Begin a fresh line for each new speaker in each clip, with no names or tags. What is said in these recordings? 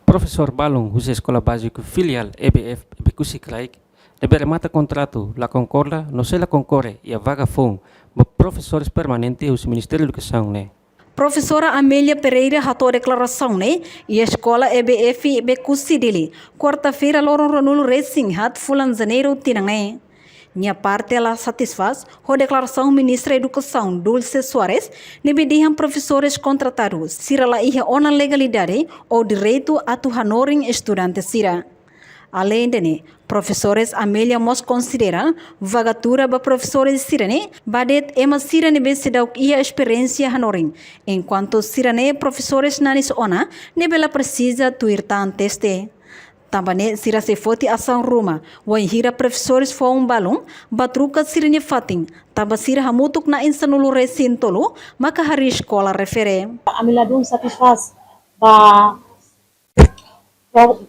Professor Balong, José Escola Básico Filial EBF Becusi Claic, deve mata contrato, la concorda, não se la concorre e a vaga fom, mas professores permanentes do Ministério da Educação, né?
Professora Amélia Pereira ratou declaração, né? E a escola EBF Becusi dele. Quarta-feira, Loron Ranulo Racing Hat Fulan Janeiro Tinangue. Minha parte, ela satisfaz a declaração do Ministra da Educação, Dulce Soares, nebediam professores contratados, sira la ia ona legalidade ou direito a tu honoring estudantes sira. Além de professores Amélia mos considera vagatura ba professores sirane, badet ema sirane be sedau ia experiência honoring, enquanto sirane professores nanis ona, nebela precisa tu irtan teste. Também sira se foti ação ruma, wan hira professores fo balong, batruka sirine fating, taba sira hamutuk na insanulu resintolo, maka hari escola refere.
Amiladun satisfaz ba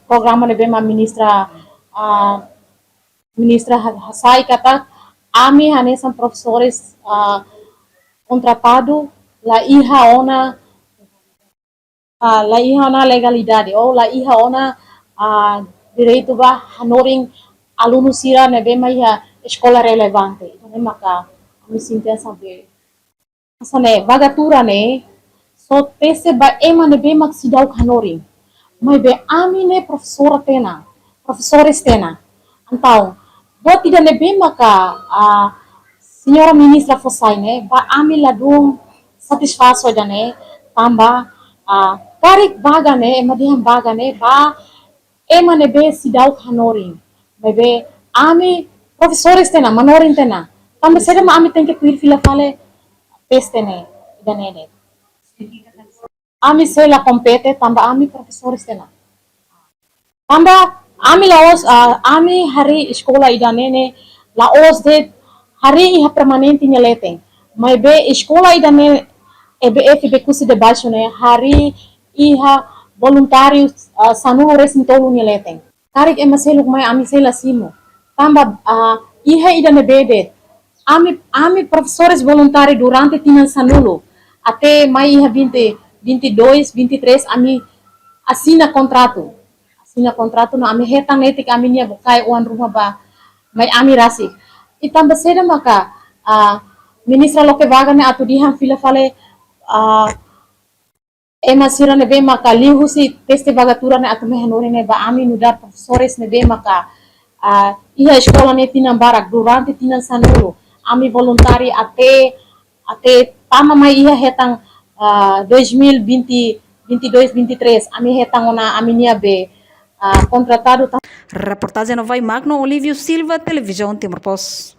programa de bema ministra Hasai kata ami hanesan professores contratado la iha ona legalidade ou la iha ona direito ba honoring aluno sira ne bema iha escola relevante ne maka ami sinten saber asane bagatura ne so tese ba ema ne bema sidau honoring mas be ami ne professores tena então buat tidak ne bema ka senhora ministra Fosai ne ba ami ladung satisfaso jane tamba tarik baga ne madiam baga ne ba ema ne be sidau honoring mas be ami professores tena manorin tena tamba sede ma ami tenke kuir fila fale peste ne danene ami sei la compete tamba ami professores tena tamba ami laos ami hari escola idanene laos de hari iha permanente nyeleteng mai be escola idane EBF Becusi de baixo ne hari iha voluntário sanu resintolu nyeleteng tarik emaseluk mai ami sei la simo tamba iha idane bede ami professores voluntários durante tinan sanulo até mai iha 22, 23 ami assina contrato no ami hetang netik ami nia bukai uan rumah ba mai ami rasi itamba seda maka ministra loke vaga ne atu dihan fila fale ema sira ne be maka lihusi teste vagatura ne atu mehanori ne ba ami nudar professores ne be maka iha escola ne tinan barak durante tinan sanulo ami voluntari até tama mai iha hetang 2022, 23 ami hetang ona ami nia be contratado.
Reportagem no Vai Magno Olívio Silva, Televisão Timor Post.